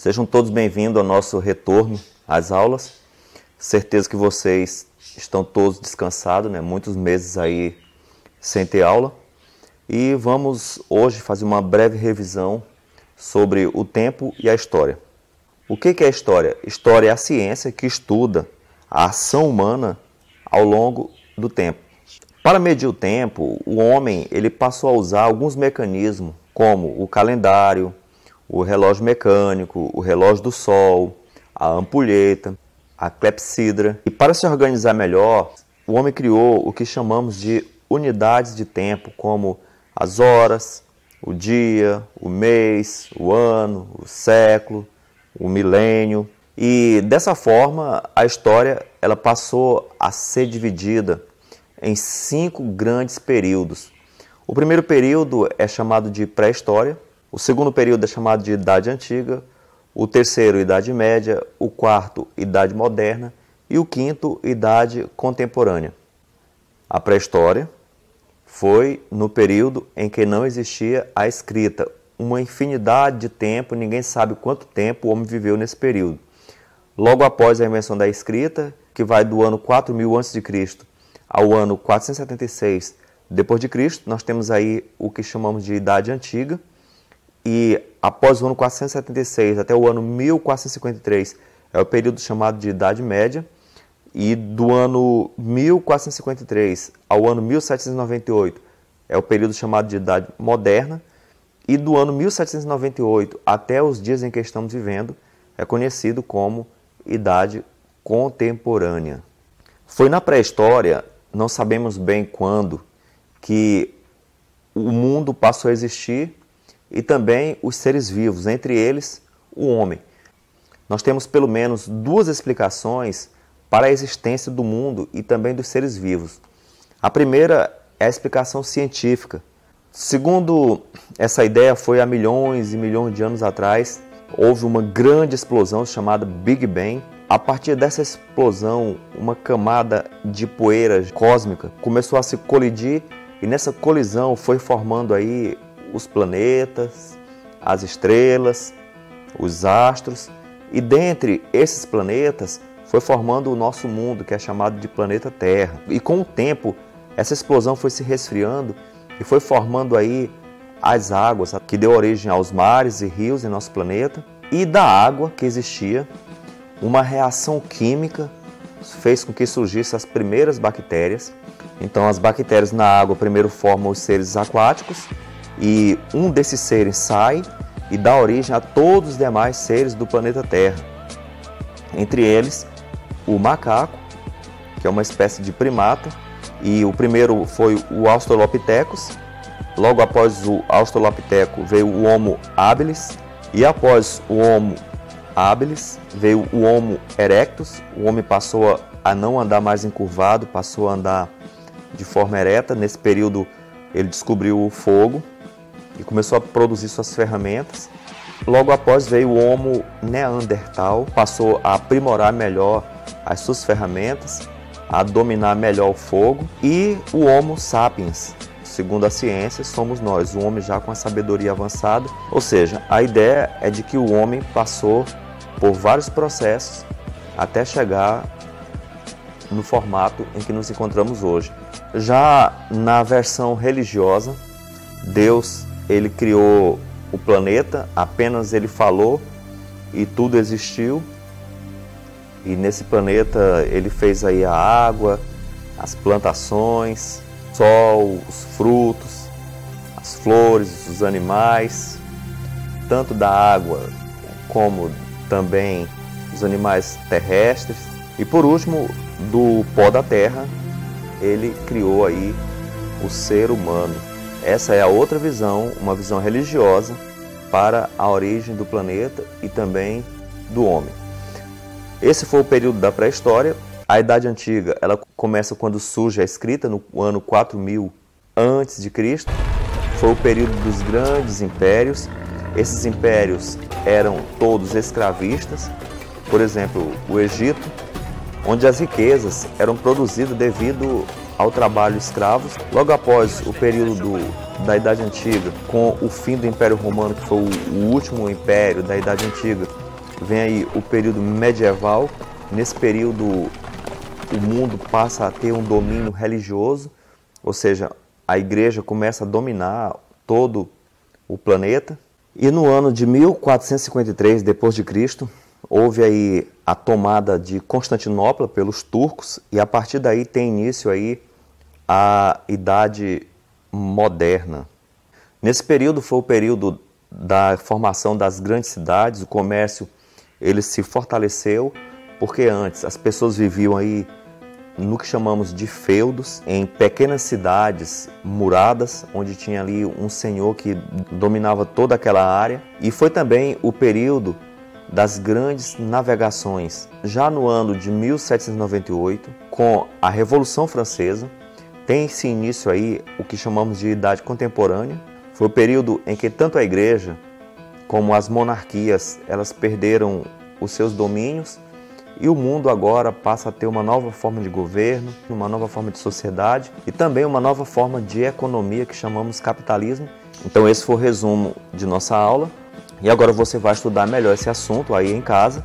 Sejam todos bem-vindos ao nosso retorno às aulas. Certeza que vocês estão todos descansados, né? Muitos meses aí sem ter aula. E vamos hoje fazer uma breve revisão sobre o tempo e a história. O que é a história? História é a ciência que estuda a ação humana ao longo do tempo. Para medir o tempo, o homem ele passou a usar alguns mecanismos, como o calendário, o relógio mecânico, o relógio do sol, a ampulheta, a clepsidra. E para se organizar melhor, o homem criou o que chamamos de unidades de tempo, como as horas, o dia, o mês, o ano, o século, o milênio. E dessa forma, a história ela passou a ser dividida em 5 grandes períodos. O primeiro período é chamado de pré-história, o segundo período é chamado de Idade Antiga, o terceiro, Idade Média, o quarto, Idade Moderna e o quinto, Idade Contemporânea. A pré-história foi no período em que não existia a escrita, uma infinidade de tempo, ninguém sabe quanto tempo o homem viveu nesse período. Logo após a invenção da escrita, que vai do ano 4000 a.C. ao ano 476 depois de Cristo, nós temos aí o que chamamos de Idade Antiga, e após o ano 476 até o ano 1453 é o período chamado de Idade Média, e do ano 1453 ao ano 1798 é o período chamado de Idade Moderna, e do ano 1798 até os dias em que estamos vivendo é conhecido como Idade Contemporânea. Foi na pré-história, não sabemos bem quando, que o mundo passou a existir e também os seres vivos, entre eles o homem. Nós temos pelo menos 2 explicações para a existência do mundo e também dos seres vivos. A primeira é a explicação científica. Segundo essa ideia, foi há milhões e milhões de anos atrás, houve uma grande explosão chamada Big Bang. A partir dessa explosão, uma camada de poeira cósmica começou a se colidir e nessa colisão foi formando aí os planetas, as estrelas, os astros, e dentre esses planetas foi formando o nosso mundo, que é chamado de planeta Terra. E com o tempo, essa explosão foi se resfriando e foi formando aí as águas, que deu origem aos mares e rios em nosso planeta. E da água que existia, uma reação química fez com que surgissem as primeiras bactérias. Então as bactérias na água primeiro formam os seres aquáticos e um desses seres sai e dá origem a todos os demais seres do planeta Terra. Entre eles, o macaco, que é uma espécie de primata, e o primeiro foi o Australopithecus. Logo após o Australopithecus veio o Homo habilis, e após o Homo habilis veio o Homo erectus. O homem passou a não andar mais encurvado, passou a andar de forma ereta. Nesse período ele descobriu o fogo e começou a produzir suas ferramentas. Logo após veio o Homo neandertal, passou a aprimorar melhor as suas ferramentas, a dominar melhor o fogo, e o Homo sapiens. Segundo a ciência, somos nós, o homem já com a sabedoria avançada. Ou seja, a ideia é de que o homem passou por vários processos até chegar no formato em que nos encontramos hoje. Já na versão religiosa, Deus ele criou o planeta, apenas ele falou e tudo existiu. E nesse planeta ele fez aí a água, as plantações, o sol, os frutos, as flores, os animais, tanto da água como também os animais terrestres. E por último, do pó da terra, ele criou aí o ser humano. Essa é a outra visão, uma visão religiosa para a origem do planeta e também do homem. Esse foi o período da pré-história. A Idade Antiga, ela começa quando surge a escrita, no ano 4000 a.C. Foi o período dos grandes impérios. Esses impérios eram todos escravistas. Por exemplo, o Egito, onde as riquezas eram produzidas devido ao trabalho escravo. Logo após o período da Idade Antiga, com o fim do Império Romano, que foi o último império da Idade Antiga, vem aí o período medieval. Nesse período o mundo passa a ter um domínio religioso, ou seja, a igreja começa a dominar todo o planeta. E no ano de 1453 d.C., houve aí a tomada de Constantinopla pelos turcos, e a partir daí tem início aí a Idade Moderna. Nesse período foi o período da formação das grandes cidades. O comércio ele se fortaleceu, porque antes as pessoas viviam aí no que chamamos de feudos, em pequenas cidades muradas, onde tinha ali um senhor que dominava toda aquela área. E foi também o período das grandes navegações. Já no ano de 1798, com a Revolução Francesa, tem-se início aí o que chamamos de Idade Contemporânea. Foi o período em que tanto a igreja como as monarquias, elas perderam os seus domínios, e o mundo agora passa a ter uma nova forma de governo, uma nova forma de sociedade e também uma nova forma de economia que chamamos capitalismo. Então esse foi o resumo de nossa aula, e agora você vai estudar melhor esse assunto aí em casa.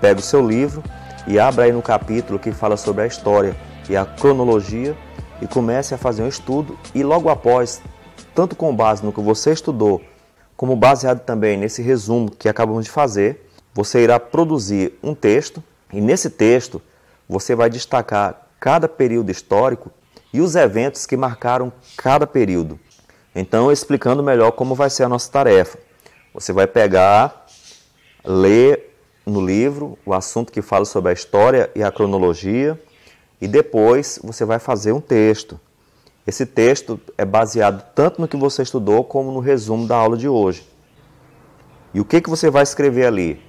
Pega o seu livro e abra aí no capítulo que fala sobre a história e a cronologia e comece a fazer um estudo, e logo após, tanto com base no que você estudou, como baseado também nesse resumo que acabamos de fazer, você irá produzir um texto. E nesse texto você vai destacar cada período histórico e os eventos que marcaram cada período. Então, explicando melhor como vai ser a nossa tarefa. Você vai pegar, ler no livro o assunto que fala sobre a história e a cronologia, e depois você vai fazer um texto. Esse texto é baseado tanto no que você estudou como no resumo da aula de hoje. E o que você vai escrever ali?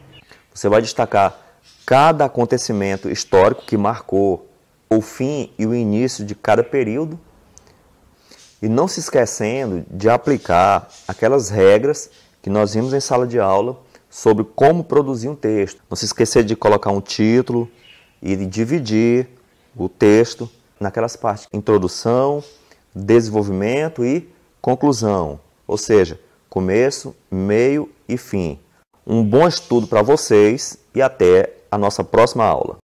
Você vai destacar cada acontecimento histórico que marcou o fim e o início de cada período, e não se esquecendo de aplicar aquelas regras que nós vimos em sala de aula sobre como produzir um texto. Não se esquecer de colocar um título e de dividir o texto naquelas partes: introdução, desenvolvimento e conclusão, ou seja, começo, meio e fim. Um bom estudo para vocês e até a nossa próxima aula.